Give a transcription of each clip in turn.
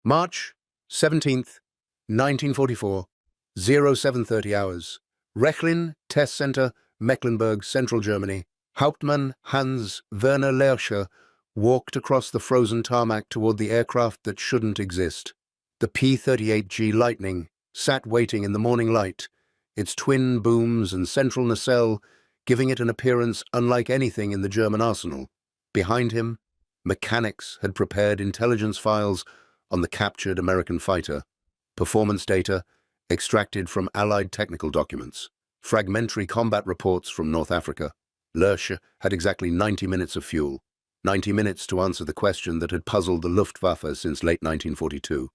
March 17th, 1944, 0730 hours. Rechlin Test Center, Mecklenburg, Central Germany. Hauptmann Hans-Werner Lerche walked across the frozen tarmac toward the aircraft that shouldn't exist. The P-38G Lightning sat waiting in the morning light, its twin booms and central nacelle giving it an appearance unlike anything in the German arsenal. Behind him, mechanics had prepared intelligence files on the captured American fighter, performance data extracted from Allied technical documents, fragmentary combat reports from North Africa. Lerche had exactly 90 minutes of fuel, 90 minutes to answer the question that had puzzled the Luftwaffe since late 1942.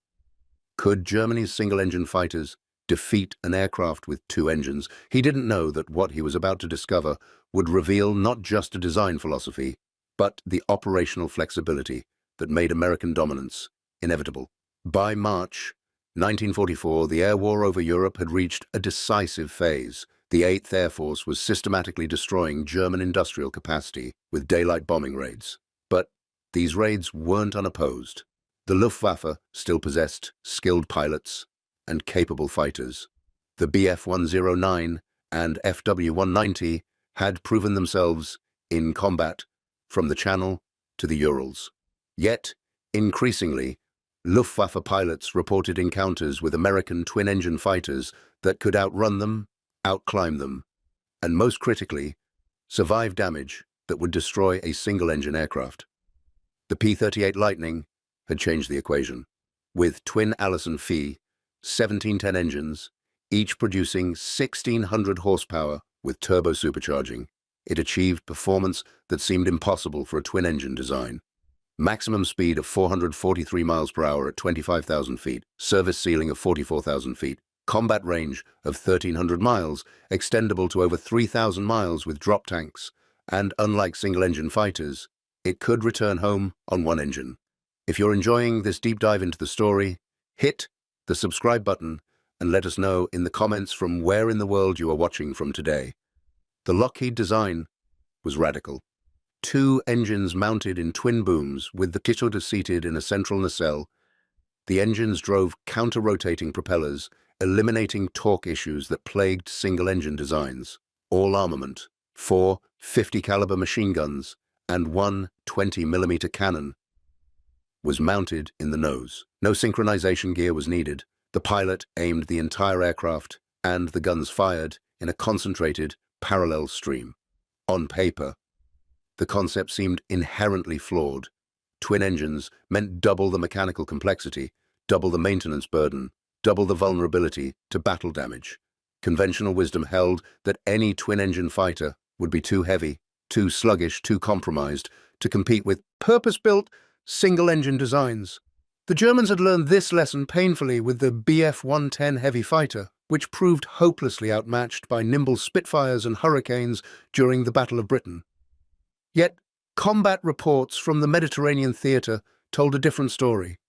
Could Germany's single-engine fighters defeat an aircraft with two engines? He didn't know that what he was about to discover would reveal not just a design philosophy, but the operational flexibility that made American dominance inevitable. By March 1944, the air war over Europe had reached a decisive phase. The 8th Air Force was systematically destroying German industrial capacity with daylight bombing raids. But these raids weren't unopposed. The Luftwaffe still possessed skilled pilots and capable fighters. The Bf-109 and Fw-190 had proven themselves in combat from the Channel to the Urals. Yet, increasingly, Luftwaffe pilots reported encounters with American twin-engine fighters that could outrun them, outclimb them, and most critically, survive damage that would destroy a single-engine aircraft. The P-38 Lightning had changed the equation. With twin Allison Phi 1710 engines, each producing 1,600 horsepower with turbo supercharging, it achieved performance that seemed impossible for a twin-engine design. Maximum speed of 443 miles per hour at 25,000 feet, service ceiling of 44,000 feet, combat range of 1,300 miles, extendable to over 3,000 miles with drop tanks, and unlike single-engine fighters, it could return home on one engine. If you're enjoying this deep dive into the story, hit the subscribe button and let us know in the comments from where in the world you are watching from today. The Lockheed design was radical. Two engines mounted in twin booms with the titular seated in a central nacelle. The engines drove counter-rotating propellers, eliminating torque issues that plagued single-engine designs. All armament, 4 50-caliber machine guns and one 20mm cannon, was mounted in the nose. No synchronization gear was needed. The pilot aimed the entire aircraft, and the guns fired in a concentrated, parallel stream. On paper, the concept seemed inherently flawed. Twin engines meant double the mechanical complexity, double the maintenance burden, double the vulnerability to battle damage. Conventional wisdom held that any twin-engine fighter would be too heavy, too sluggish, too compromised to compete with purpose-built single-engine designs. The Germans had learned this lesson painfully with the Bf-110 heavy fighter, which proved hopelessly outmatched by nimble Spitfires and Hurricanes during the Battle of Britain. Yet, combat reports from the Mediterranean theater told a different story.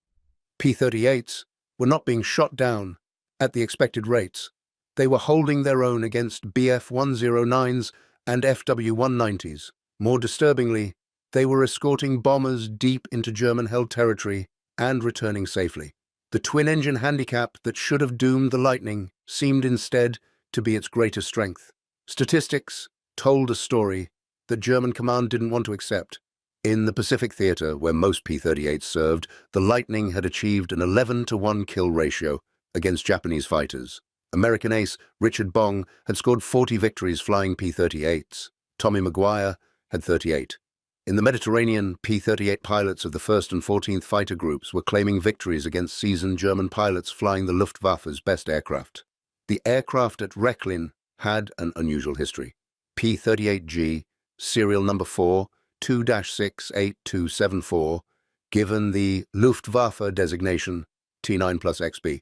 P-38s were not being shot down at the expected rates. They were holding their own against Bf-109s and Fw-190s. More disturbingly, they were escorting bombers deep into German-held territory and returning safely. The twin-engine handicap that should have doomed the Lightning seemed instead to be its greatest strength. Statistics told a story that German command didn't want to accept. In the Pacific Theater, where most P-38s served, the Lightning had achieved an 11-to-1 kill ratio against Japanese fighters. American ace Richard Bong had scored 40 victories flying P-38s. Tommy Maguire had 38. In the Mediterranean, P-38 pilots of the 1st and 14th Fighter Groups were claiming victories against seasoned German pilots flying the Luftwaffe's best aircraft. The aircraft at Rechlin had an unusual history. P-38G, serial number 4, 2-68274, given the Luftwaffe designation T9+XB.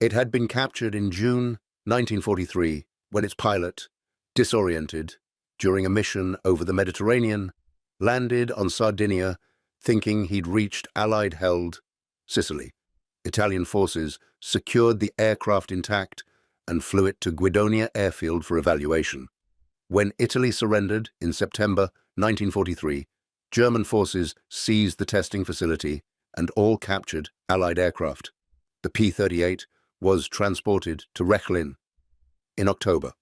It had been captured in June 1943 when its pilot, disoriented during a mission over the Mediterranean, landed on Sardinia thinking he'd reached Allied-held Sicily. Italian forces secured the aircraft intact and flew it to Guidonia Airfield for evaluation. When Italy surrendered in September 1943, German forces seized the testing facility and all captured Allied aircraft. The P-38 was transported to Rechlin in October.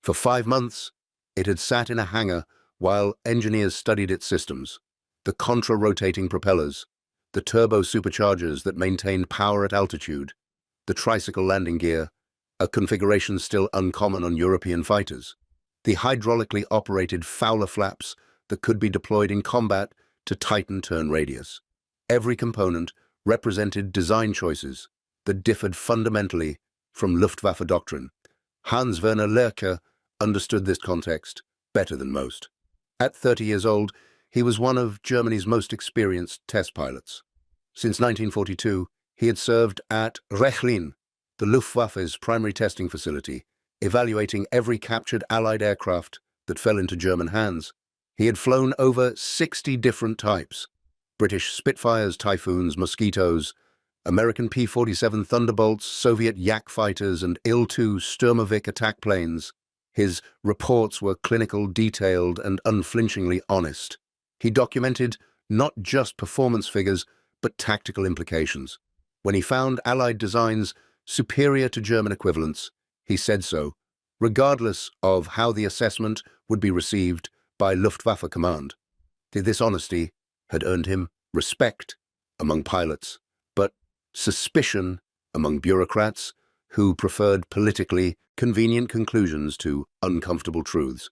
For 5 months, it had sat in a hangar while engineers studied its systems, the contra-rotating propellers, the turbo superchargers that maintained power at altitude, the tricycle landing gear, a configuration still uncommon on European fighters, the hydraulically operated Fowler flaps that could be deployed in combat to tighten turn radius. Every component represented design choices that differed fundamentally from Luftwaffe doctrine. Hans-Werner Lerche understood this context better than most. At 30 years old, he was one of Germany's most experienced test pilots. Since 1942, he had served at Rechlin, the Luftwaffe's primary testing facility, evaluating every captured Allied aircraft that fell into German hands. He had flown over 60 different types: British Spitfires, Typhoons, Mosquitoes, American P-47 Thunderbolts, Soviet Yak fighters, and Il-2 Sturmovik attack planes. His reports were clinical, detailed, and unflinchingly honest. He documented not just performance figures, but tactical implications. When he found Allied designs superior to German equivalents, he said so, regardless of how the assessment would be received by Luftwaffe command. This honesty had earned him respect among pilots, but suspicion among bureaucrats who preferred politically convenient conclusions to uncomfortable truths.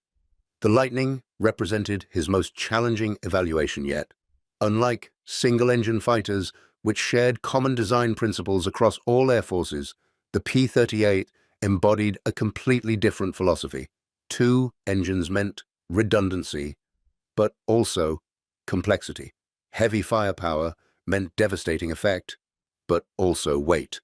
The Lightning represented his most challenging evaluation yet. Unlike single-engine fighters, which shared common design principles across all air forces, the P-38 embodied a completely different philosophy. 2 engines meant redundancy, but also complexity. Heavy firepower meant devastating effect, but also weight.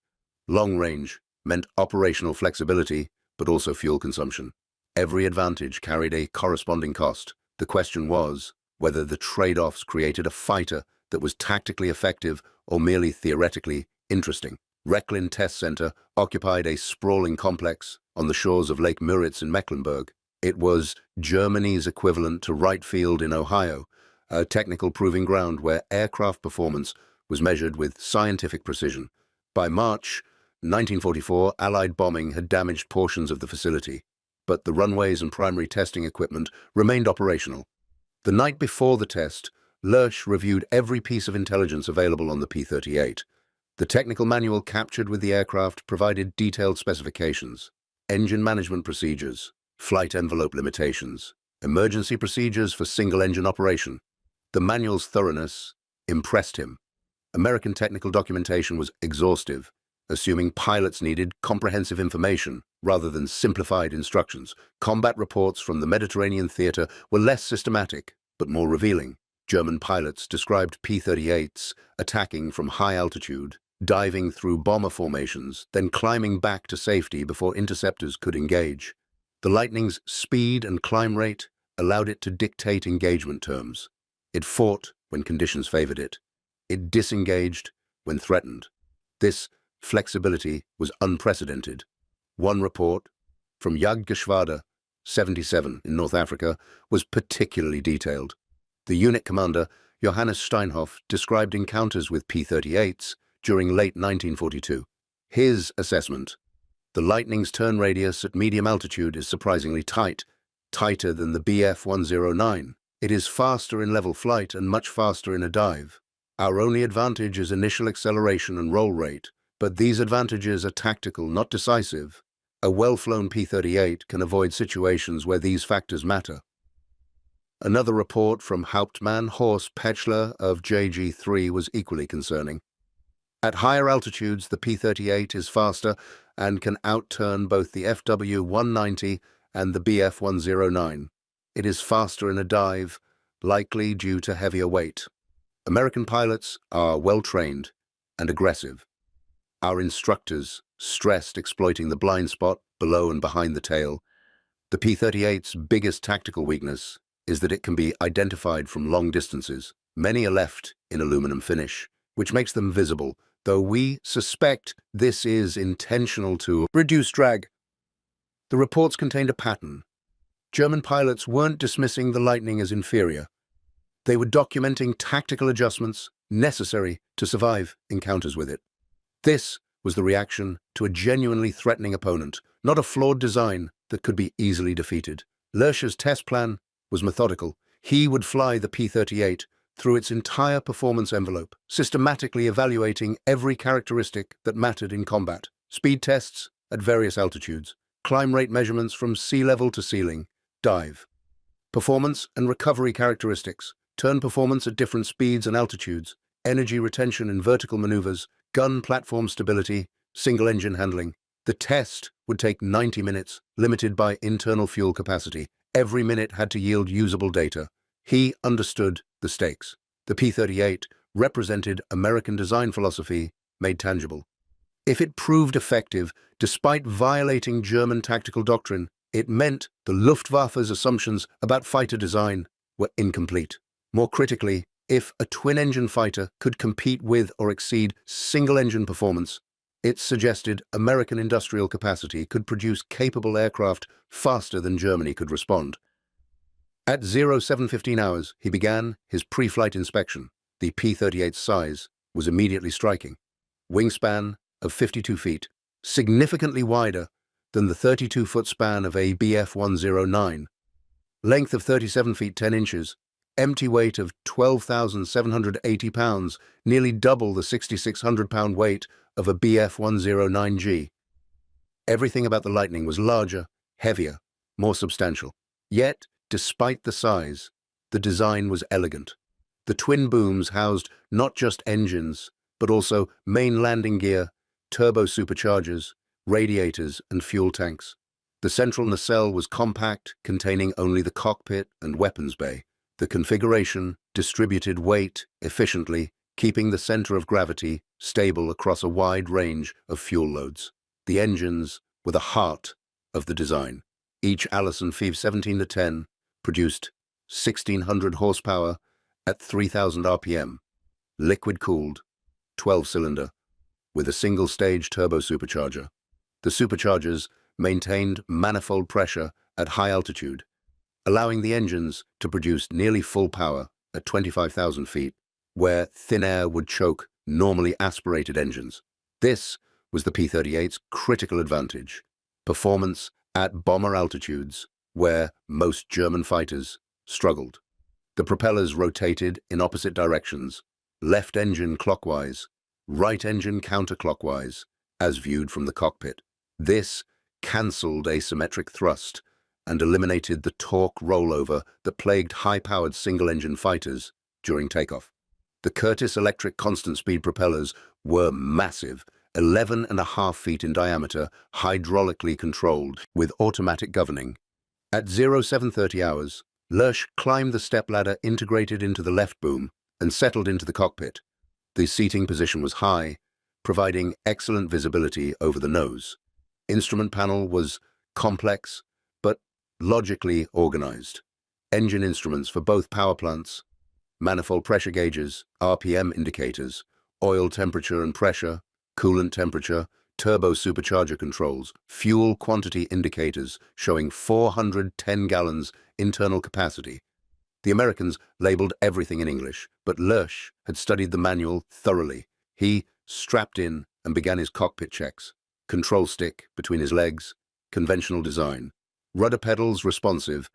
Long range meant operational flexibility, but also fuel consumption. Every advantage carried a corresponding cost. The question was whether the trade-offs created a fighter that was tactically effective or merely theoretically interesting. Rechlin Test Center occupied a sprawling complex on the shores of Lake Müritz in Mecklenburg. It was Germany's equivalent to Wright Field in Ohio, a technical proving ground where aircraft performance was measured with scientific precision. By March 1944, Allied bombing had damaged portions of the facility, but the runways and primary testing equipment remained operational. The night before the test, Lerche reviewed every piece of intelligence available on the P-38. The technical manual captured with the aircraft provided detailed specifications, engine management procedures, flight envelope limitations, emergency procedures for single-engine operation. The manual's thoroughness impressed him. American technical documentation was exhaustive, assuming pilots needed comprehensive information rather than simplified instructions. Combat reports from the Mediterranean theater were less systematic, but more revealing. German pilots described P-38s attacking from high altitude, diving through bomber formations, then climbing back to safety before interceptors could engage. The Lightning's speed and climb rate allowed it to dictate engagement terms. It fought when conditions favored it. It disengaged when threatened. This flexibility was unprecedented. One report from Jagdgeschwader 77 in North Africa was particularly detailed. The unit commander, Johannes Steinhoff, described encounters with P-38s during late 1942. His assessment: the Lightning's turn radius at medium altitude is surprisingly tight, tighter than the Bf-109. It is faster in level flight and much faster in a dive. Our only advantage is initial acceleration and roll rate, but these advantages are tactical, not decisive. A well-flown P-38 can avoid situations where these factors matter. Another report from Hauptmann Horst Petschler of JG-3 was equally concerning. At higher altitudes, the P-38 is faster and can outturn both the FW-190 and the Bf-109. It is faster in a dive, likely due to heavier weight. American pilots are well-trained and aggressive. Our instructors stressed exploiting the blind spot below and behind the tail. The P-38's biggest tactical weakness is that it can be identified from long distances. Many are left in aluminum finish, which makes them visible, though we suspect this is intentional to reduce drag. The reports contained a pattern. German pilots weren't dismissing the Lightning as inferior. They were documenting tactical adjustments, necessary to survive encounters with it. This was the reaction to a genuinely threatening opponent, not a flawed design that could be easily defeated. Lerche's test plan was methodical. He would fly the P-38 through its entire performance envelope, systematically evaluating every characteristic that mattered in combat. Speed tests at various altitudes, climb rate measurements from sea level to ceiling, dive. Performance and recovery characteristics, turn performance at different speeds and altitudes, energy retention in vertical maneuvers, gun platform stability, single-engine handling. The test would take 90 minutes, limited by internal fuel capacity. Every minute had to yield usable data. He understood the stakes. The P-38 represented American design philosophy made tangible. If it proved effective, despite violating German tactical doctrine, it meant the Luftwaffe's assumptions about fighter design were incomplete. More critically, if a twin-engine fighter could compete with or exceed single-engine performance, it suggested American industrial capacity could produce capable aircraft faster than Germany could respond. At 07:15 hours, he began his pre-flight inspection. The P-38's size was immediately striking. Wingspan of 52 feet, significantly wider than the 32-foot span of a Bf-109. Length of 37 feet 10 inches, empty weight of 12,780 pounds, nearly double the 6,600-pound weight of a Bf-109G. Everything about the Lightning was larger, heavier, more substantial. Yet, despite the size, the design was elegant. The twin booms housed not just engines, but also main landing gear, turbo superchargers, radiators, and fuel tanks. The central nacelle was compact, containing only the cockpit and weapons bay. The configuration distributed weight efficiently, keeping the center of gravity stable across a wide range of fuel loads. The engines were the heart of the design. Each Allison Phoebe 17-10 produced 1,600 horsepower at 3,000 RPM, liquid-cooled, 12-cylinder, with a single-stage turbo supercharger. The superchargers maintained manifold pressure at high altitude, allowing the engines to produce nearly full power at 25,000 feet, where thin air would choke normally aspirated engines. This was the P-38's critical advantage: performance at bomber altitudes, where most German fighters struggled. The propellers rotated in opposite directions, left engine clockwise, right engine counterclockwise, as viewed from the cockpit. This cancelled asymmetric thrust and eliminated the torque rollover that plagued high-powered single-engine fighters during takeoff. The Curtiss electric constant-speed propellers were massive, 11.5 feet in diameter, hydraulically controlled, with automatic governing. At 07:30 hours, Lerche climbed the stepladder integrated into the left boom and settled into the cockpit. The seating position was high, providing excellent visibility over the nose. Instrument panel was complex, but logically organized. Engine instruments for both power plants, manifold pressure gauges, RPM indicators, oil temperature and pressure, coolant temperature, turbo supercharger controls, fuel quantity indicators showing 410 gallons internal capacity. The Americans labeled everything in English, but Lerche had studied the manual thoroughly. He strapped in and began his cockpit checks. Control stick between his legs, conventional design. Rudder pedals responsive,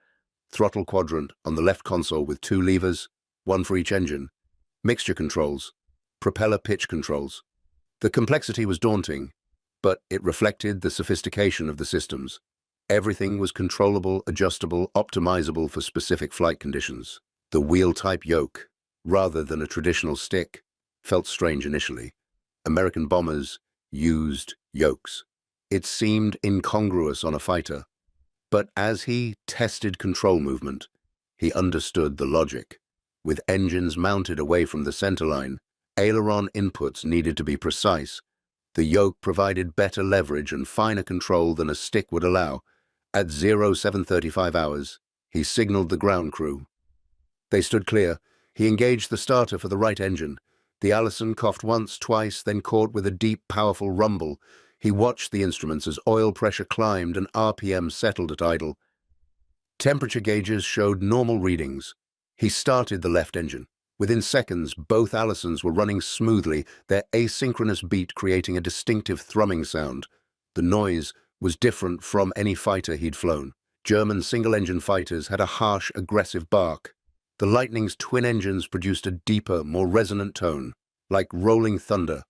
throttle quadrant on the left console with 2 levers, 1 for each engine. Mixture controls, propeller pitch controls. The complexity was daunting, but it reflected the sophistication of the systems. Everything was controllable, adjustable, optimizable for specific flight conditions. The wheel-type yoke, rather than a traditional stick, felt strange initially. American bombers used yokes. It seemed incongruous on a fighter. But as he tested control movement, he understood the logic. With engines mounted away from the centerline, aileron inputs needed to be precise. The yoke provided better leverage and finer control than a stick would allow. At 07:35 hours, he signaled the ground crew. They stood clear. He engaged the starter for the right engine. The Allison coughed once, twice, then caught with a deep, powerful rumble. He watched the instruments as oil pressure climbed and RPM settled at idle. Temperature gauges showed normal readings. He started the left engine. Within seconds, both Allisons were running smoothly, their asynchronous beat creating a distinctive thrumming sound. The noise was different from any fighter he'd flown. German single-engine fighters had a harsh, aggressive bark. The Lightning's twin engines produced a deeper, more resonant tone, like rolling thunder.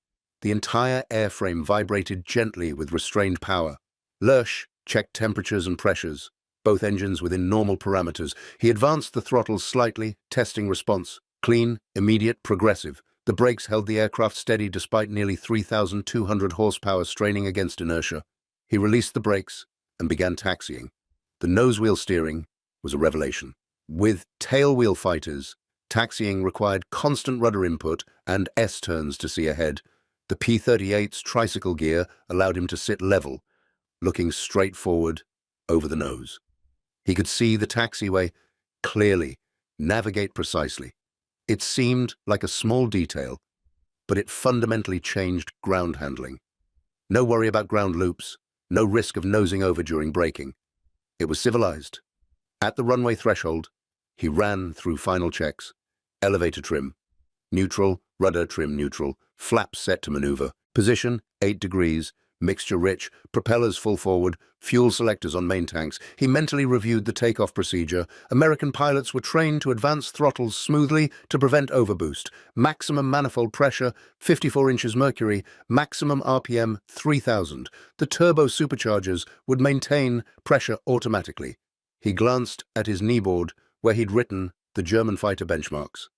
The entire airframe vibrated gently with restrained power. Lerche checked temperatures and pressures, both engines within normal parameters. He advanced the throttles slightly, testing response. Clean, immediate, progressive. The brakes held the aircraft steady despite nearly 3,200 horsepower straining against inertia. He released the brakes and began taxiing. The nose-wheel steering was a revelation. With tailwheel fighters, taxiing required constant rudder input and S-turns to see ahead. The P-38's tricycle gear allowed him to sit level, looking straight forward over the nose. He could see the taxiway clearly, navigate precisely. It seemed like a small detail, but it fundamentally changed ground handling. No worry about ground loops, no risk of nosing over during braking. It was civilized. At the runway threshold, he ran through final checks. Elevator trim, neutral, rudder trim neutral, flaps set to maneuver. Position, 8 degrees, mixture rich, propellers full forward, fuel selectors on main tanks. He mentally reviewed the takeoff procedure. American pilots were trained to advance throttles smoothly to prevent overboost. Maximum manifold pressure, 54 inches mercury, maximum RPM, 3,000. The turbo superchargers would maintain pressure automatically. He glanced at his kneeboard, where he'd written the German fighter benchmarks.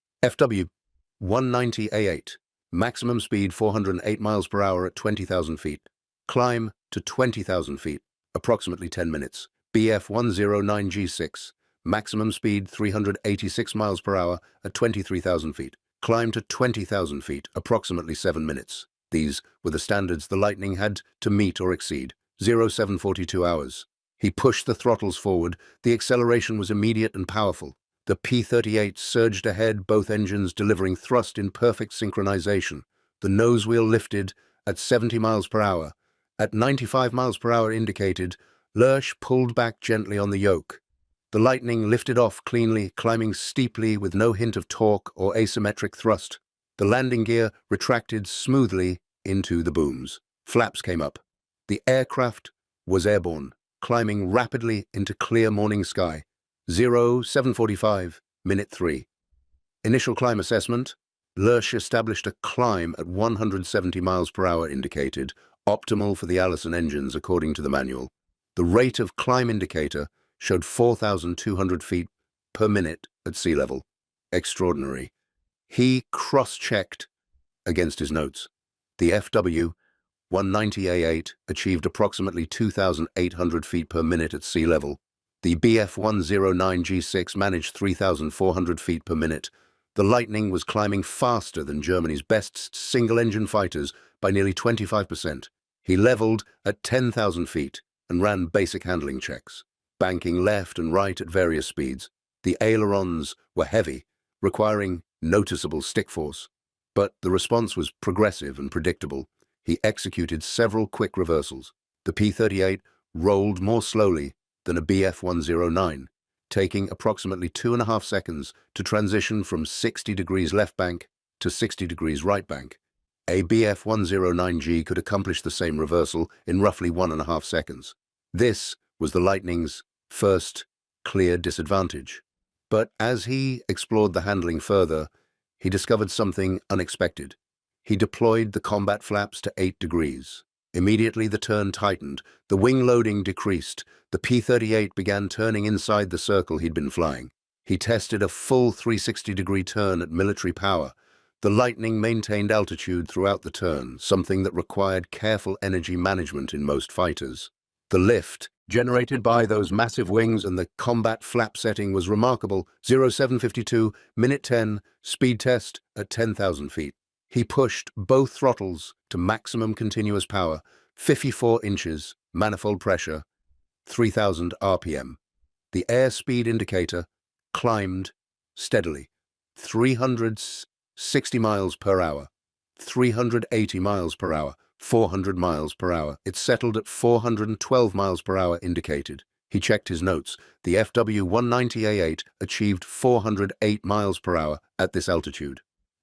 WWII, maximum speed 408 miles per hour at 20,000 feet. Climb to 20,000 feet, approximately 10 minutes. BF-109G6, maximum speed 386 miles per hour at 23,000 feet. Climb to 20,000 feet, approximately 7 minutes. These were the standards the Lightning had to meet or exceed. 0742 hours. He pushed the throttles forward. The acceleration was immediate and powerful. The P-38 surged ahead, both engines delivering thrust in perfect synchronization. The nose wheel lifted at 70 miles per hour. At 95 miles per hour indicated, Lerche pulled back gently on the yoke. The Lightning lifted off cleanly, climbing steeply with no hint of torque or asymmetric thrust. The landing gear retracted smoothly into the booms. Flaps came up. The aircraft was airborne, climbing rapidly into clear morning sky. 0745, minute 3. Initial climb assessment. Lerche established a climb at 170 miles per hour indicated, optimal for the Allison engines according to the manual. The rate of climb indicator showed 4,200 feet per minute at sea level. Extraordinary. He cross-checked against his notes. The FW-190A8 achieved approximately 2,800 feet per minute at sea level. The BF-109G6 managed 3,400 feet per minute. The Lightning was climbing faster than Germany's best single-engine fighters by nearly 25%. He leveled at 10,000 feet and ran basic handling checks, banking left and right at various speeds. The ailerons were heavy, requiring noticeable stick force, but the response was progressive and predictable. He executed several quick reversals. The P-38 rolled more slowly than a BF-109, taking approximately 2.5 seconds to transition from 60 degrees left bank to 60 degrees right bank. A BF-109G could accomplish the same reversal in roughly 1.5 seconds. This was the Lightning's first clear disadvantage. But as he explored the handling further, he discovered something unexpected. He deployed the combat flaps to 8 degrees. Immediately the turn tightened, the wing loading decreased. The P-38 began turning inside the circle he'd been flying. He tested a full 360-degree turn at military power. The Lightning maintained altitude throughout the turn, something that required careful energy management in most fighters. The lift generated by those massive wings and the combat flap setting was remarkable. 0752, minute 10, speed test at 10,000 feet. He pushed both throttles to maximum continuous power, 54 inches, manifold pressure, 3,000 RPM. The airspeed indicator climbed steadily, 360 miles per hour, 380 miles per hour, 400 miles per hour. It settled at 412 miles per hour indicated. He checked his notes. The FW-190A8 achieved 408 miles per hour at this altitude.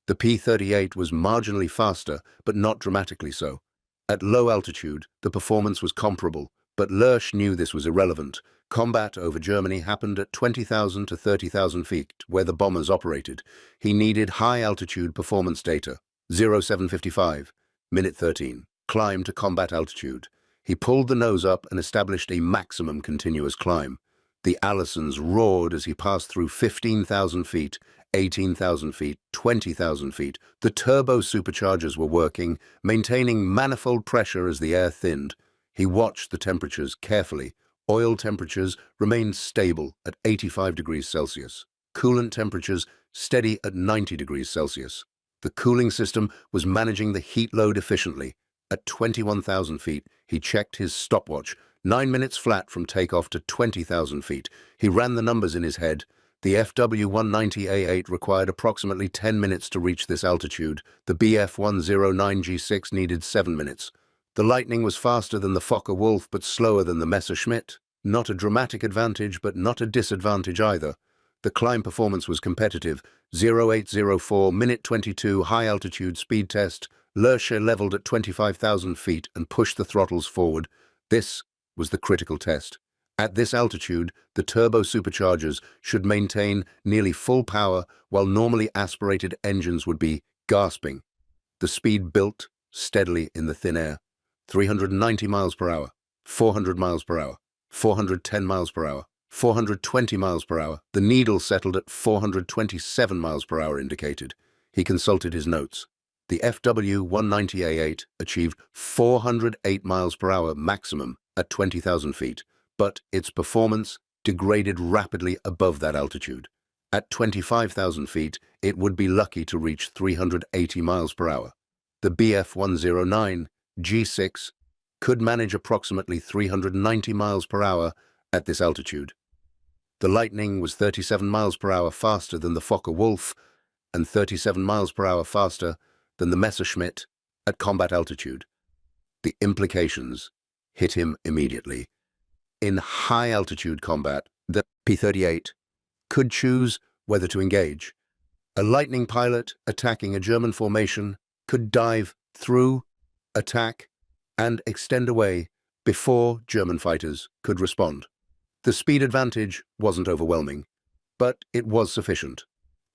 The P-38 was marginally faster, but not dramatically so. At low altitude, the performance was comparable, but Lerche knew this was irrelevant. Combat over Germany happened at 20,000 to 30,000 feet, where the bombers operated. He needed high-altitude performance data. 0755, minute 13. Climb to combat altitude. He pulled the nose up and established a maximum continuous climb. The Allisons roared as he passed through 15,000 feet, 18,000 feet, 20,000 feet. The turbo superchargers were working, maintaining manifold pressure as the air thinned. He watched the temperatures carefully. Oil temperatures remained stable at 85 degrees Celsius. Coolant temperatures steady at 90 degrees Celsius. The cooling system was managing the heat load efficiently. At 21,000 feet, he checked his stopwatch, 9 minutes flat from takeoff to 20,000 feet. He ran the numbers in his head. The FW-190A8 required approximately 10 minutes to reach this altitude. The Bf-109G6 needed 7 minutes. The Lightning was faster than the Fokker-Wulf but slower than the Messerschmitt. Not a dramatic advantage, but not a disadvantage either. The climb performance was competitive. 0804, minute 22, high-altitude speed test. Lerche leveled at 25,000 feet and pushed the throttles forward. This was the critical test. At this altitude, the turbo superchargers should maintain nearly full power, while normally aspirated engines would be gasping. The speed built steadily in the thin air. 390 miles per hour, 400 miles per hour, 410 miles per hour, 420 miles per hour. The needle settled at 427 miles per hour indicated. He consulted his notes. The FW-190A8 achieved 408 miles per hour maximum at 20,000 feet, but its performance degraded rapidly above that altitude. At 25,000 feet, it would be lucky to reach 380 miles per hour. The Bf-109G6 could manage approximately 390 miles per hour at this altitude. The Lightning was 37 miles per hour faster than the Fokker-Wulf and 37 miles per hour faster than the Messerschmitt at combat altitude. The implications hit him immediately. In high-altitude combat, the P-38 could choose whether to engage. A Lightning pilot attacking a German formation could dive through, attack, and extend away before German fighters could respond. The speed advantage wasn't overwhelming, but it was sufficient.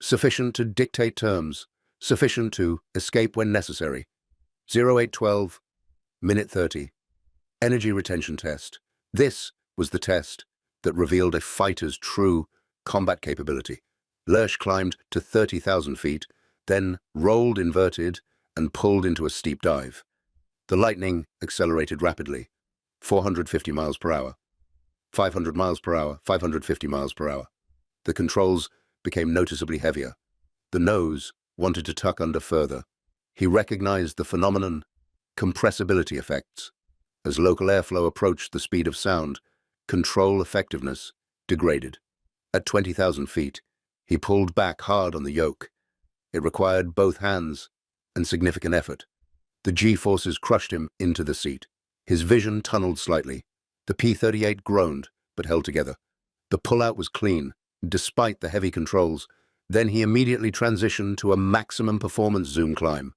Sufficient to dictate terms, sufficient to escape when necessary. 0812, minute 30. Energy retention test. This was the test that revealed a fighter's true combat capability. Lerche climbed to 30,000 feet, then rolled inverted and pulled into a steep dive. The Lightning accelerated rapidly, 450 miles per hour, 500 miles per hour, 550 miles per hour. The controls became noticeably heavier. The nose wanted to tuck under further. He recognized the phenomenon, compressibility effects. As local airflow approached the speed of sound, control effectiveness degraded. At 20,000 feet, he pulled back hard on the yoke. It required both hands and significant effort. The G-forces crushed him into the seat. His vision tunneled slightly. The P-38 groaned, but held together. The pullout was clean, despite the heavy controls. Then he immediately transitioned to a maximum performance zoom climb.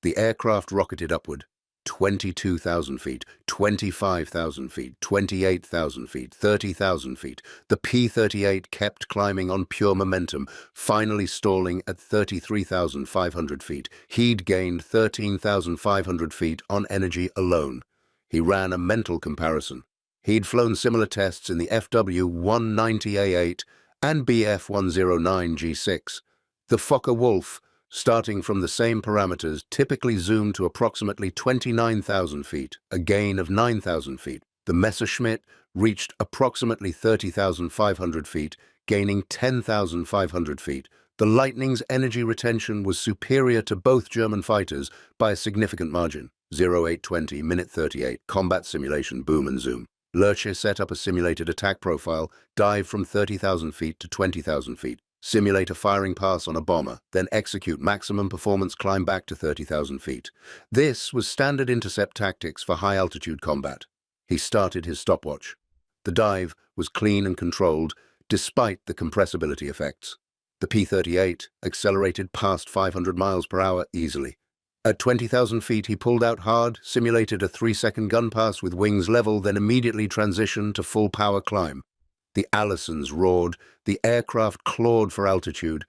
The aircraft rocketed upward. 22,000 feet, 25,000 feet, 28,000 feet, 30,000 feet. The P-38 kept climbing on pure momentum, finally stalling at 33,500 feet. He'd gained 13,500 feet on energy alone. He ran a mental comparison. He'd flown similar tests in the FW-190A8 and Bf-109G6. The Fokker-Wulf, starting from the same parameters, typically zoomed to approximately 29,000 feet, a gain of 9,000 feet. The Messerschmitt reached approximately 30,500 feet, gaining 10,500 feet. The Lightning's energy retention was superior to both German fighters by a significant margin. 0820, minute 38, combat simulation, boom and zoom. Lerche set up a simulated attack profile, dive from 30,000 feet to 20,000 feet. Simulate a firing pass on a bomber, then execute maximum performance climb back to 30,000 feet. This was standard intercept tactics for high-altitude combat. He started his stopwatch. The dive was clean and controlled, despite the compressibility effects. The P-38 accelerated past 500 miles per hour easily. At 20,000 feet, he pulled out hard, simulated a 3-second gun pass with wings level, then immediately transitioned to full power climb. The Allisons roared, the aircraft clawed for altitude.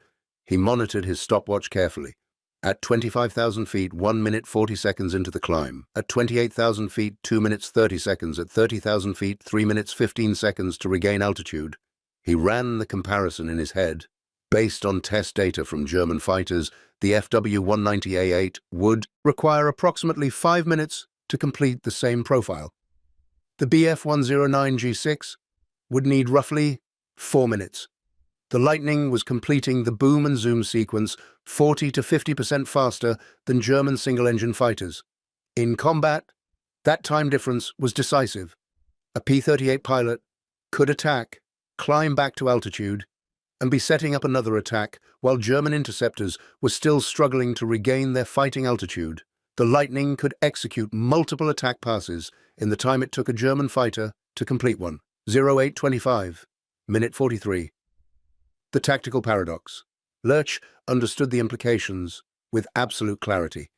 He monitored his stopwatch carefully. At 25,000 feet, 1 minute 40 seconds into the climb. At 28,000 feet, 2 minutes 30 seconds. At 30,000 feet, 3 minutes 15 seconds to regain altitude. He ran the comparison in his head. Based on test data from German fighters, the FW-190A8 would require approximately 5 minutes to complete the same profile. The Bf-109G6 would need roughly 4 minutes. The Lightning was completing the boom and zoom sequence 40 to 50% faster than German single-engine fighters. In combat, that time difference was decisive. A P-38 pilot could attack, climb back to altitude, and be setting up another attack while German interceptors were still struggling to regain their fighting altitude. The Lightning could execute multiple attack passes in the time it took a German fighter to complete one. 0825, minute 43. The tactical paradox. Lerche understood the implications with absolute clarity.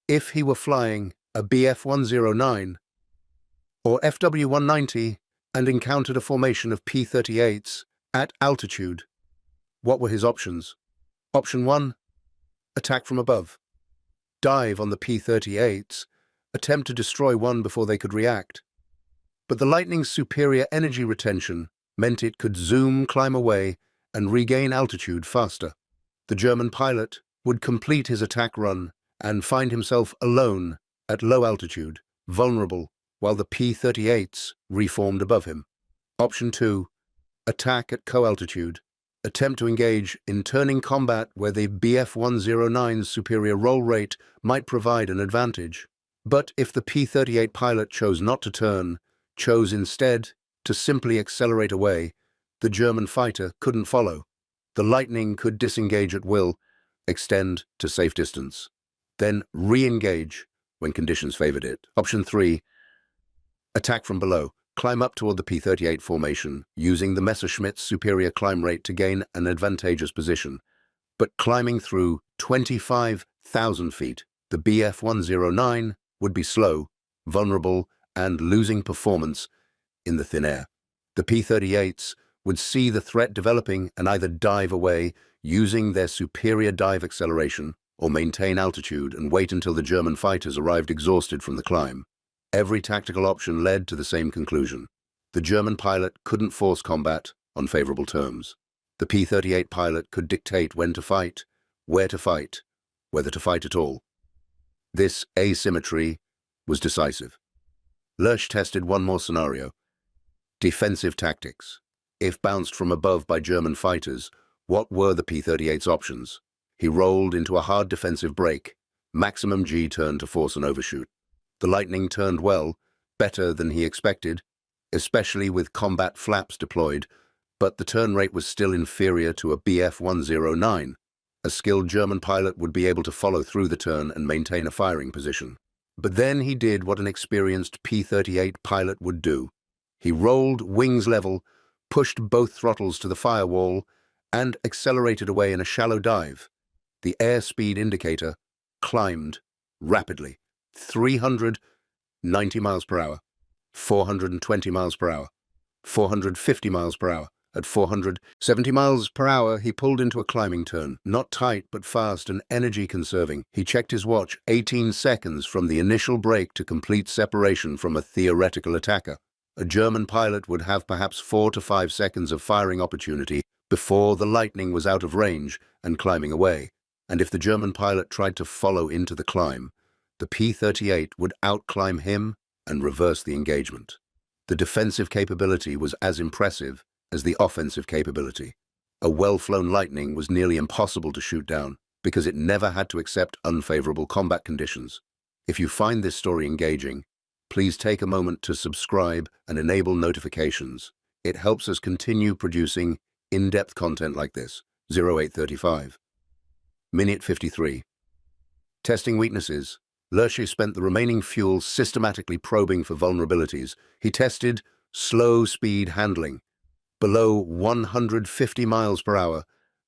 If he were flying a Bf-109 or FW-190 and encountered a formation of P-38s at altitude, what were his options? Option 1, attack from above. Dive on the P-38s, attempt to destroy one before they could react. But the Lightning's superior energy retention meant it could zoom, climb away, and regain altitude faster. The German pilot would complete his attack run and find himself alone at low altitude, vulnerable, while the P-38s reformed above him. Option 2, attack at co-altitude. Attempt to engage in turning combat where the Bf-109's superior roll rate might provide an advantage. But if the P-38 pilot chose not to turn, chose instead to simply accelerate away, the German fighter couldn't follow. The Lightning could disengage at will, extend to safe distance, then re-engage when conditions favored it. Option 3, attack from below. Climb up toward the P-38 formation, using the Messerschmitt's superior climb rate to gain an advantageous position. But climbing through 25,000 feet, the Bf-109 would be slow, vulnerable, and losing performance in the thin air. The P-38s would see the threat developing and either dive away using their superior dive acceleration or maintain altitude and wait until the German fighters arrived exhausted from the climb. Every tactical option led to the same conclusion. The German pilot couldn't force combat on favorable terms. The P-38 pilot could dictate when to fight, where to fight, whether to fight at all. This asymmetry was decisive. Lerche tested one more scenario. Defensive tactics. If bounced from above by German fighters, what were the P-38's options? He rolled into a hard defensive break, maximum G turn to force an overshoot. The Lightning turned well, better than he expected, especially with combat flaps deployed, but the turn rate was still inferior to a Bf-109. A skilled German pilot would be able to follow through the turn and maintain a firing position. But then he did what an experienced P-38 pilot would do. He rolled wings level, pushed both throttles to the firewall, and accelerated away in a shallow dive. The airspeed indicator climbed rapidly. 390 miles per hour, 420 miles per hour, 450 miles per hour. At 470 miles per hour, he pulled into a climbing turn, not tight but fast and energy-conserving. He checked his watch 18 seconds from the initial break to complete separation from a theoretical attacker. A German pilot would have perhaps 4 to 5 seconds of firing opportunity before the Lightning was out of range and climbing away. And if the German pilot tried to follow into the climb, the P-38 would outclimb him and reverse the engagement. The defensive capability was as impressive as the offensive capability. A well-flown Lightning was nearly impossible to shoot down because it never had to accept unfavorable combat conditions. If you find this story engaging, please take a moment to subscribe and enable notifications. It helps us continue producing in-depth content like this. 0835. Minute 53. Testing weaknesses. Lerche spent the remaining fuel systematically probing for vulnerabilities. He tested slow speed handling. Below 150 miles per hour,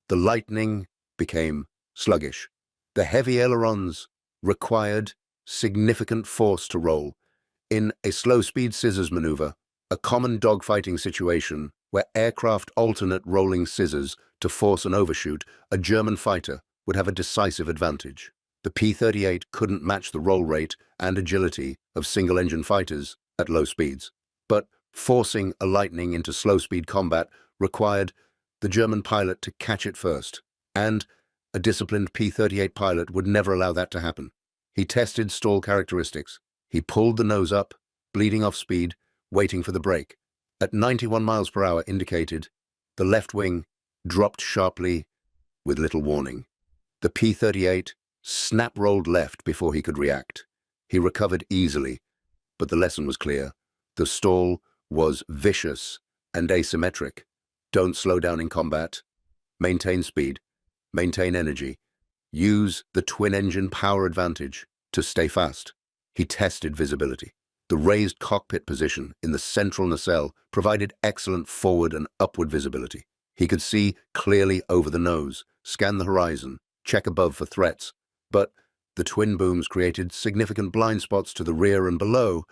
the Lightning became sluggish. The heavy ailerons required significant force to roll. In a slow-speed scissors maneuver, a common dogfighting situation where aircraft alternate rolling scissors to force an overshoot, a German fighter would have a decisive advantage. The P-38 couldn't match the roll rate and agility of single-engine fighters at low speeds, but forcing a Lightning into slow-speed combat required the German pilot to catch it first, and a disciplined P-38 pilot would never allow that to happen. He tested stall characteristics. He pulled the nose up, bleeding off speed, waiting for the brake. At 91 miles per hour indicated, the left wing dropped sharply with little warning. The P-38 snap-rolled left before he could react. He recovered easily, but the lesson was clear. The stall was vicious and asymmetric. Don't slow down in combat. Maintain speed. Maintain energy. Use the twin-engine power advantage to stay fast. He tested visibility. The raised cockpit position in the central nacelle provided excellent forward and upward visibility. He could see clearly over the nose, scan the horizon, check above for threats. But the twin booms created significant blind spots to the rear and below.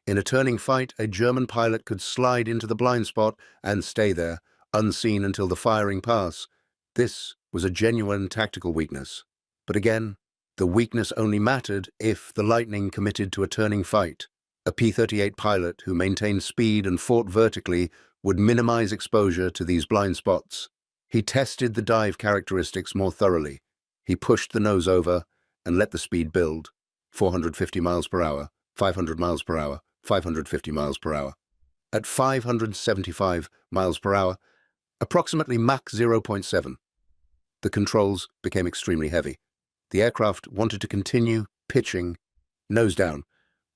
In a turning fight, a German pilot could slide into the blind spot and stay there, unseen until the firing pass. This was a genuine tactical weakness. But again, the weakness only mattered if the Lightning committed to a turning fight. A P-38 pilot who maintained speed and fought vertically would minimize exposure to these blind spots. He tested the dive characteristics more thoroughly. He pushed the nose over and let the speed build. 450 miles per hour, 500 miles per hour, 550 miles per hour. At 575 miles per hour, approximately Mach 0.7, the controls became extremely heavy. The aircraft wanted to continue pitching, nose down.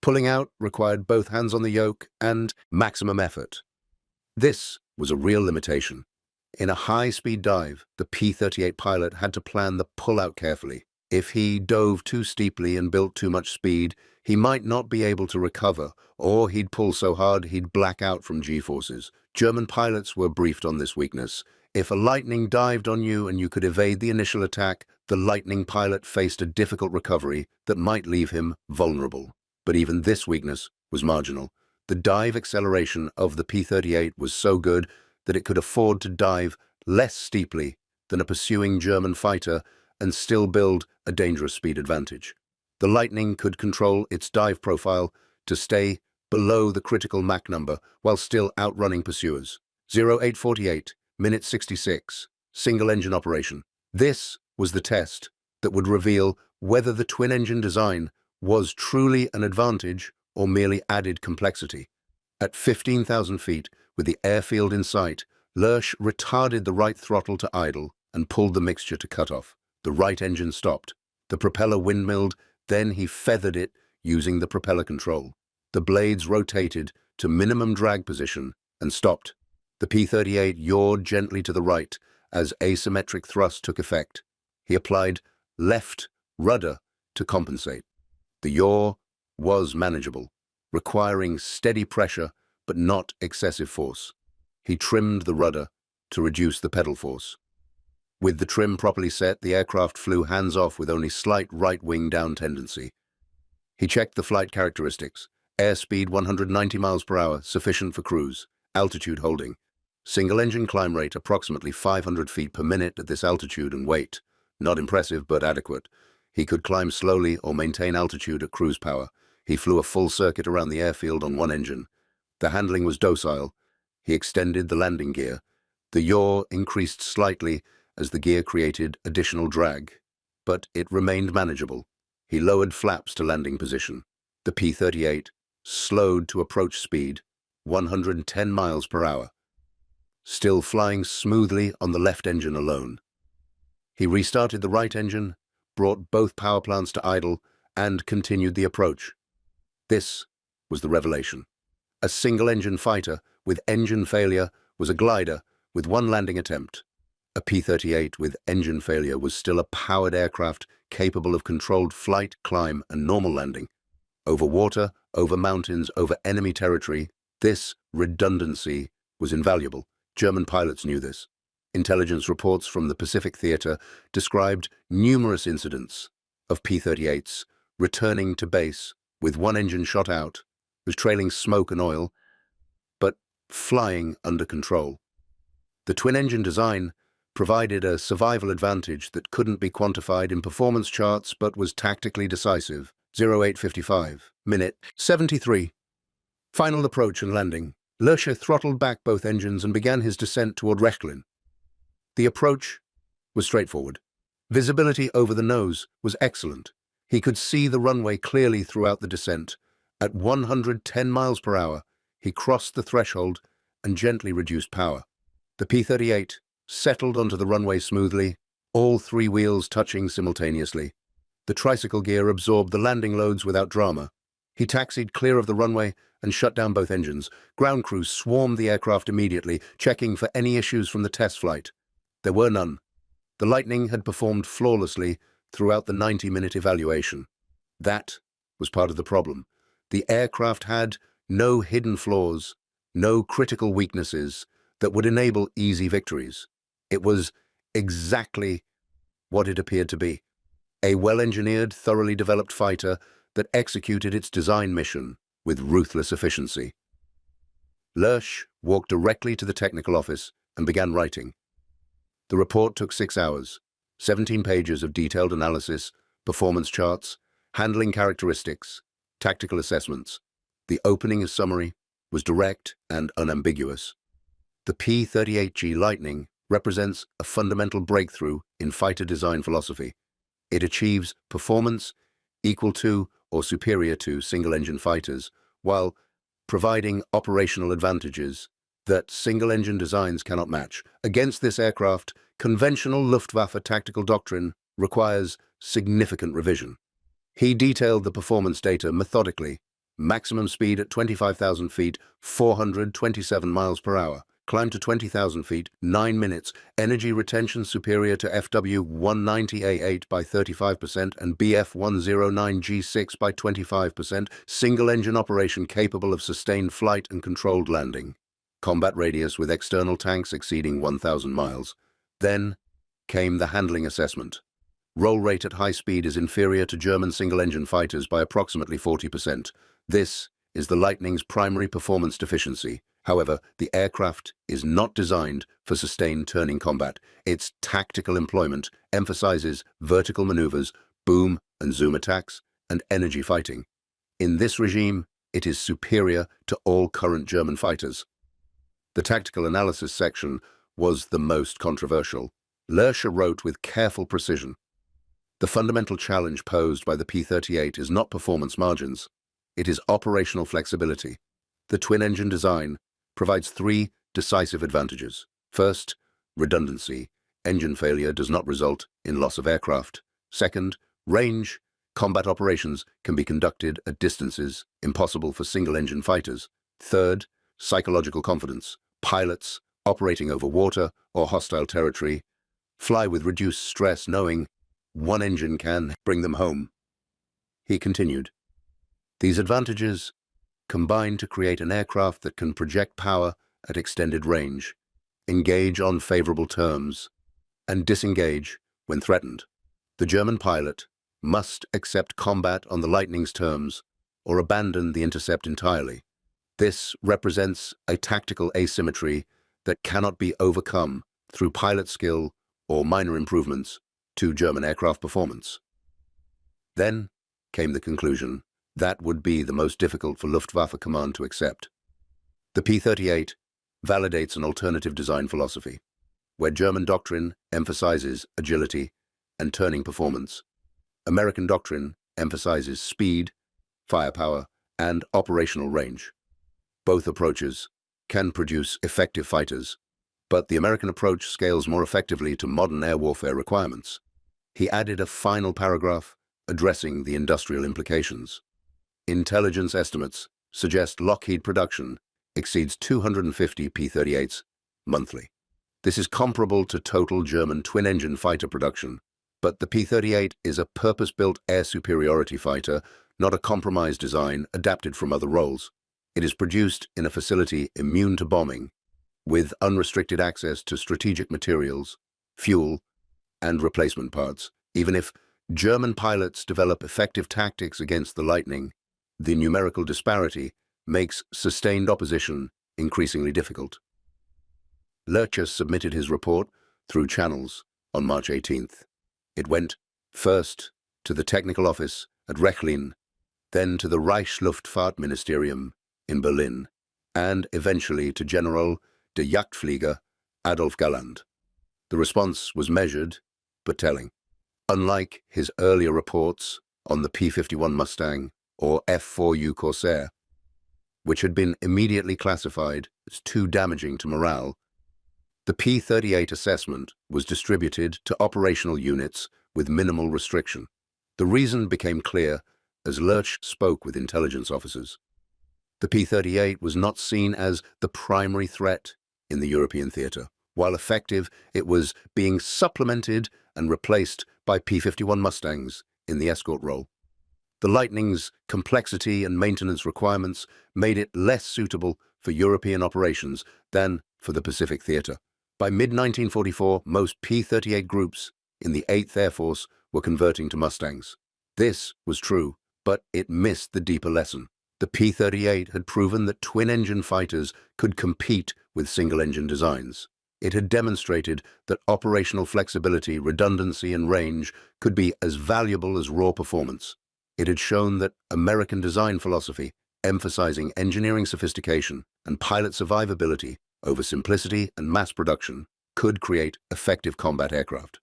Pulling out required both hands on the yoke and maximum effort. This was a real limitation. In a high-speed dive, the P-38 pilot had to plan the pull-out carefully. If he dove too steeply and built too much speed, he might not be able to recover, or he'd pull so hard he'd black out from G-forces. German pilots were briefed on this weakness. If a Lightning dived on you and you could evade the initial attack, the Lightning pilot faced a difficult recovery that might leave him vulnerable. But even this weakness was marginal. The dive acceleration of the P-38 was so good that it could afford to dive less steeply than a pursuing German fighter and still build a dangerous speed advantage. The Lightning could control its dive profile to stay below the critical Mach number while still outrunning pursuers. 0848, minute 66, single-engine operation. This was the test that would reveal whether the twin-engine design was truly an advantage or merely added complexity. At 15,000 feet, with the airfield in sight, Lerche retarded the right throttle to idle and pulled the mixture to cutoff. The right engine stopped. The propeller windmilled, then he feathered it using the propeller control. The blades rotated to minimum drag position and stopped. The P-38 yawed gently to the right as asymmetric thrust took effect. He applied left rudder to compensate. The yaw was manageable, requiring steady pressure but not excessive force. He trimmed the rudder to reduce the pedal force. With the trim properly set, the aircraft flew hands-off with only slight right-wing down tendency. He checked the flight characteristics. Airspeed 190 miles per hour, sufficient for cruise. Altitude holding. Single-engine climb rate approximately 500 feet per minute at this altitude and weight. Not impressive, but adequate. He could climb slowly or maintain altitude at cruise power. He flew a full circuit around the airfield on one engine. The handling was docile. He extended the landing gear. The yaw increased slightly as the gear created additional drag, but it remained manageable. He lowered flaps to landing position. The P-38 slowed to approach speed, 110 miles per hour, still flying smoothly on the left engine alone. He restarted the right engine, brought both power plants to idle, and continued the approach. This was the revelation. A single-engine fighter with engine failure was a glider with one landing attempt. A P-38 with engine failure was still a powered aircraft capable of controlled flight, climb, and normal landing. Over water, over mountains, over enemy territory, This redundancy was invaluable. German pilots knew this. Intelligence reports from the Pacific Theater described numerous incidents of P-38s returning to base with one engine shot out, was trailing smoke and oil, but flying under control. The twin-engine design provided a survival advantage that couldn't be quantified in performance charts but was tactically decisive. 0855, minute 73. Final approach and landing. Lerche throttled back both engines and began his descent toward Rechlin. The approach was straightforward. Visibility over the nose was excellent. He could see the runway clearly throughout the descent. At 110 miles per hour, he crossed the threshold and gently reduced power. The P-38 settled onto the runway smoothly, all three wheels touching simultaneously. The tricycle gear absorbed the landing loads without drama. He taxied clear of the runway and shut down both engines. Ground crews swarmed the aircraft immediately, checking for any issues from the test flight. There were none. The Lightning had performed flawlessly throughout the 90-minute evaluation. That was part of the problem. The aircraft had no hidden flaws, no critical weaknesses that would enable easy victories. It was exactly what it appeared to be. A well-engineered, thoroughly developed fighter that executed its design mission with ruthless efficiency. Lerche walked directly to the technical office and began writing. The report took 6 hours, 17 pages of detailed analysis, performance charts, handling characteristics, tactical assessments. The opening summary was direct and unambiguous. The P-38G Lightning represents a fundamental breakthrough in fighter design philosophy. It achieves performance equal to or superior to single-engine fighters, while providing operational advantages that single-engine designs cannot match. Against this aircraft, conventional Luftwaffe tactical doctrine requires significant revision. He detailed the performance data methodically. Maximum speed at 25,000 feet, 427 miles per hour. Climb to 20,000 feet, 9 minutes. Energy retention superior to FW190A8 by 35% and BF109G6 by 25%. Single-engine operation capable of sustained flight and controlled landing. Combat radius with external tanks exceeding 1,000 miles. Then came the handling assessment. Roll rate at high speed is inferior to German single-engine fighters by approximately 40%. This is the Lightning's primary performance deficiency. However, the aircraft is not designed for sustained turning combat. Its tactical employment emphasizes vertical maneuvers, boom and zoom attacks, and energy fighting. In this regime, it is superior to all current German fighters. The tactical analysis section was the most controversial. Lerche wrote with careful precision. The fundamental challenge posed by the P-38 is not performance margins. It is operational flexibility. The twin-engine design provides 3 decisive advantages. First, redundancy. Engine failure does not result in loss of aircraft. Second, range. Combat operations can be conducted at distances impossible for single-engine fighters. Third, psychological confidence. Pilots operating over water or hostile territory fly with reduced stress knowing one engine can bring them home. He continued. These advantages combine to create an aircraft that can project power at extended range, engage on favorable terms, and disengage when threatened. The German pilot must accept combat on the Lightning's terms or abandon the intercept entirely. This represents a tactical asymmetry that cannot be overcome through pilot skill or minor improvements to German aircraft performance. Then came the conclusion. That would be the most difficult for Luftwaffe Command to accept. The P-38 validates an alternative design philosophy, where German doctrine emphasizes agility and turning performance. American doctrine emphasizes speed, firepower, and operational range. Both approaches can produce effective fighters, but the American approach scales more effectively to modern air warfare requirements. He added a final paragraph addressing the industrial implications. Intelligence estimates suggest Lockheed production exceeds 250 P-38s monthly. This is comparable to total German twin-engine fighter production, but the P-38 is a purpose-built air superiority fighter, not a compromised design adapted from other roles. It is produced in a facility immune to bombing, with unrestricted access to strategic materials, fuel, and replacement parts. Even if German pilots develop effective tactics against the Lightning, the numerical disparity makes sustained opposition increasingly difficult. Lerche submitted his report through channels on March 18th. It went first to the technical office at Rechlin, then to the Reichsluftfahrtministerium in Berlin, and eventually to General der Jagdflieger Adolf Galland. The response was measured, but telling. Unlike his earlier reports on the P-51 Mustang or F-4U Corsair, which had been immediately classified as too damaging to morale, the P-38 assessment was distributed to operational units with minimal restriction. The reason became clear as Lerche spoke with intelligence officers. The P-38 was not seen as the primary threat in the European theater. While effective, it was being supplemented and replaced by P-51 Mustangs in the escort role. The Lightning's complexity and maintenance requirements made it less suitable for European operations than for the Pacific theater. By mid-1944, most P-38 groups in the 8th Air Force were converting to Mustangs. This was true, but it missed the deeper lesson. The P-38 had proven that twin-engine fighters could compete with single-engine designs. It had demonstrated that operational flexibility, redundancy, and range could be as valuable as raw performance. It had shown that American design philosophy, emphasizing engineering sophistication and pilot survivability over simplicity and mass production, could create effective combat aircraft.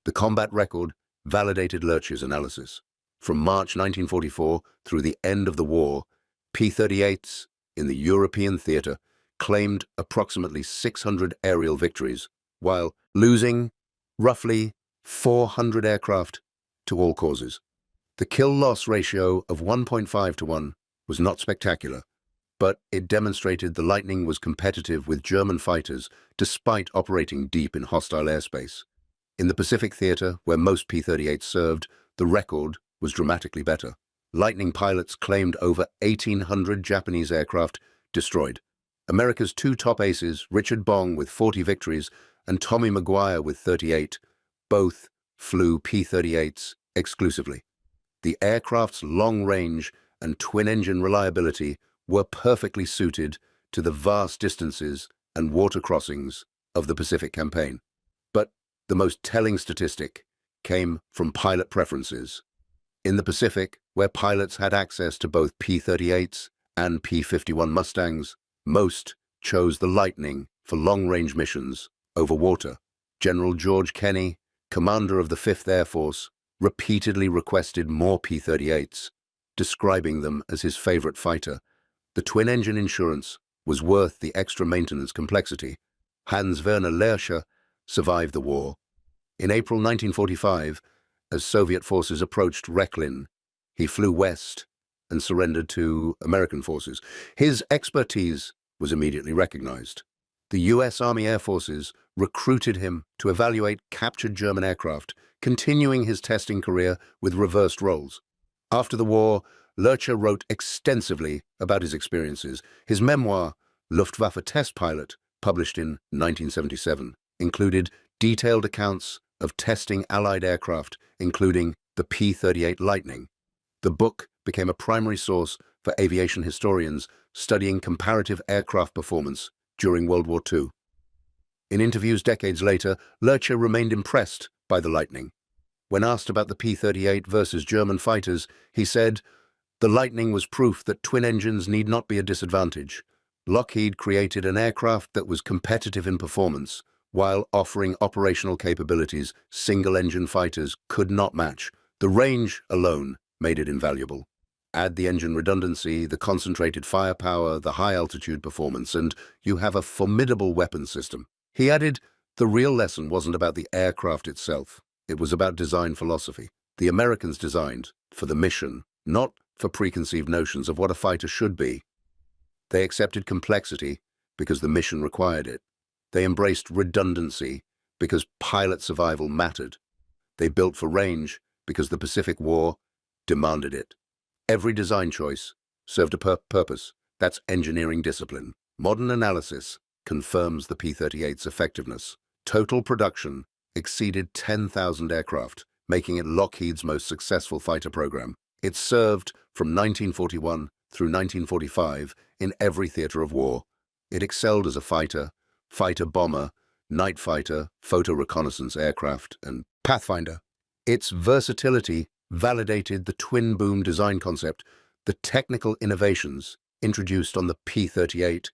The combat record validated Lerche's analysis. From March 1944 through the end of the war, P-38s in the European theater claimed approximately 600 aerial victories, while losing roughly 400 aircraft to all causes. The kill-loss ratio of 1.5 to 1 was not spectacular, but it demonstrated the Lightning was competitive with German fighters despite operating deep in hostile airspace. In the Pacific theater, where most P-38s served, the record was dramatically better. Lightning pilots claimed over 1,800 Japanese aircraft destroyed. America's two top aces, Richard Bong with 40 victories and Tommy Maguire with 38, both flew P-38s exclusively. The aircraft's long range and twin-engine reliability were perfectly suited to the vast distances and water crossings of the Pacific campaign. But the most telling statistic came from pilot preferences. In the Pacific, where pilots had access to both P-38s and P-51 Mustangs, most chose the Lightning for long-range missions over water. General George Kenney, commander of the 5th Air Force, repeatedly requested more P-38s, describing them as his favorite fighter. The twin-engine insurance was worth the extra maintenance complexity. Hans-Werner Lerche survived the war. In April 1945, as Soviet forces approached Rechlin, he flew west and surrendered to American forces. His expertise was immediately recognized. The U.S. Army Air Forces recruited him to evaluate captured German aircraft, continuing his testing career with reversed roles. After the war, Lerche wrote extensively about his experiences. His memoir, Luftwaffe Test Pilot, published in 1977, included detailed accounts of testing Allied aircraft, including the P-38 Lightning. The book became a primary source for aviation historians studying comparative aircraft performance during World War II. In interviews decades later, Lerche remained impressed by the Lightning. When asked about the P-38 versus German fighters, he said, "The Lightning was proof that twin engines need not be a disadvantage. Lockheed created an aircraft that was competitive in performance, while offering operational capabilities single-engine fighters could not match. The range alone made it invaluable. Add the engine redundancy, the concentrated firepower, the high-altitude performance, and you have a formidable weapons system." He added, "The real lesson wasn't about the aircraft itself. It was about design philosophy. The Americans designed for the mission, not for preconceived notions of what a fighter should be. They accepted complexity because the mission required it. They embraced redundancy because pilot survival mattered. They built for range because the Pacific War demanded it. Every design choice served a purpose, That's engineering discipline. Modern analysis confirms the P-38's effectiveness. Total production exceeded 10,000 aircraft, making it Lockheed's most successful fighter program. It served from 1941 through 1945 in every theater of war. It excelled as a fighter, fighter-bomber, night fighter, photo reconnaissance aircraft, and pathfinder. Its versatility validated the twin-boom design concept. The technical innovations introduced on the P-38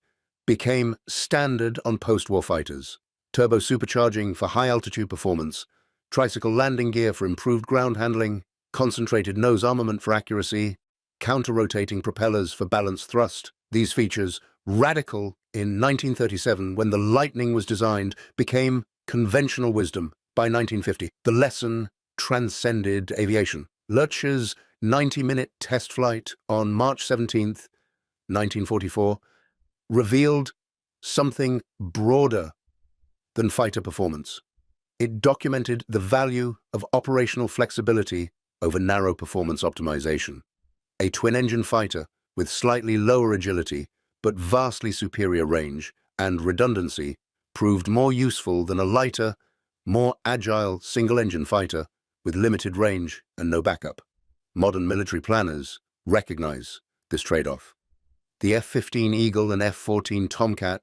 became standard on post-war fighters. Turbo supercharging for high-altitude performance, tricycle landing gear for improved ground handling, concentrated nose armament for accuracy, counter-rotating propellers for balanced thrust. These features, radical in 1937 when the Lightning was designed, became conventional wisdom by 1950. The lesson transcended aviation. Lerche's 90-minute test flight on March 17, 1944, revealed something broader than fighter performance. It documented the value of operational flexibility over narrow performance optimization. A twin-engine fighter with slightly lower agility but vastly superior range and redundancy proved more useful than a lighter, more agile single-engine fighter with limited range and no backup. Modern military planners recognize this trade-off. The F-15 Eagle and F-14 Tomcat,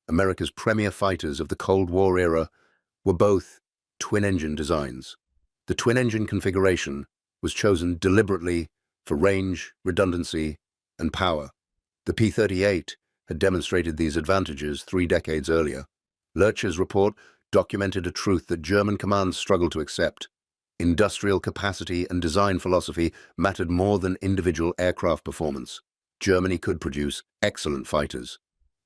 America's premier fighters of the Cold War era, were both twin-engine designs. The twin-engine configuration was chosen deliberately for range, redundancy, and power. The P-38 had demonstrated these advantages 3 decades earlier. Lerche's report documented a truth that German commands struggled to accept. Industrial capacity and design philosophy mattered more than individual aircraft performance. Germany could produce excellent fighters.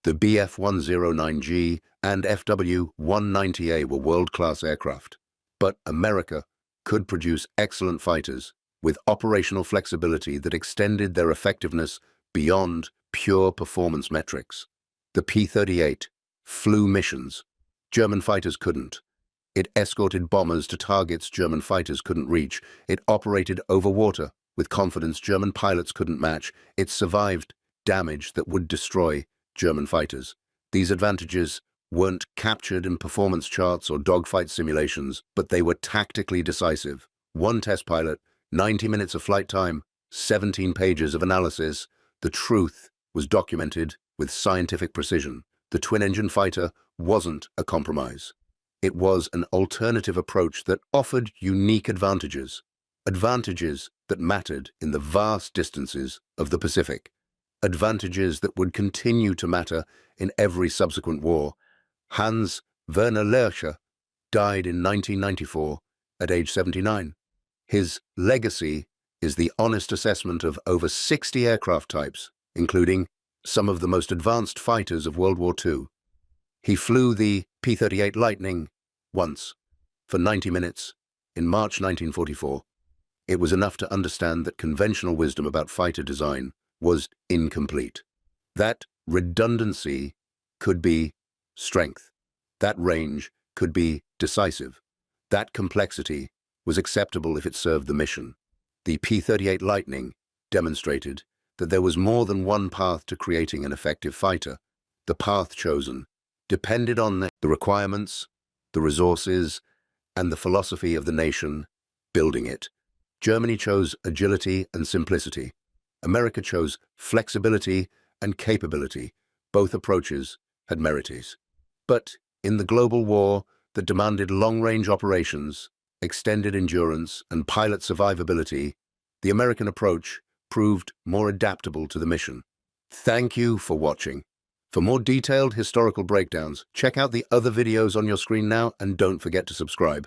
The Bf-109G and FW-190A were world-class aircraft. But America could produce excellent fighters with operational flexibility that extended their effectiveness beyond pure performance metrics. The P-38 flew missions German fighters couldn't. It escorted bombers to targets German fighters couldn't reach. It operated over water with confidence German pilots couldn't match. It survived damage that would destroy German fighters. These advantages weren't captured in performance charts or dogfight simulations, but they were tactically decisive. One test pilot, 90 minutes of flight time, 17 pages of analysis. The truth was documented with scientific precision. The twin-engine fighter wasn't a compromise. It was an alternative approach that offered unique advantages that mattered in the vast distances of the Pacific, advantages that would continue to matter in every subsequent war. Hans-Werner Lerche died in 1994 at age 79. His legacy is the honest assessment of over 60 aircraft types, including some of the most advanced fighters of World War II. He flew the P-38 Lightning once, for 90 minutes, in March 1944. It was enough to understand that conventional wisdom about fighter design was incomplete. That redundancy could be strength. That range could be decisive. That complexity was acceptable if it served the mission. The P-38 Lightning demonstrated that there was more than one path to creating an effective fighter. The path chosen depended on the requirements, the resources, and the philosophy of the nation building it. Germany chose agility and simplicity. America chose flexibility and capability. Both approaches had merits. But in the global war that demanded long-range operations, extended endurance, and pilot survivability, the American approach proved more adaptable to the mission. Thank you for watching. For more detailed historical breakdowns, check out the other videos on your screen now and don't forget to subscribe.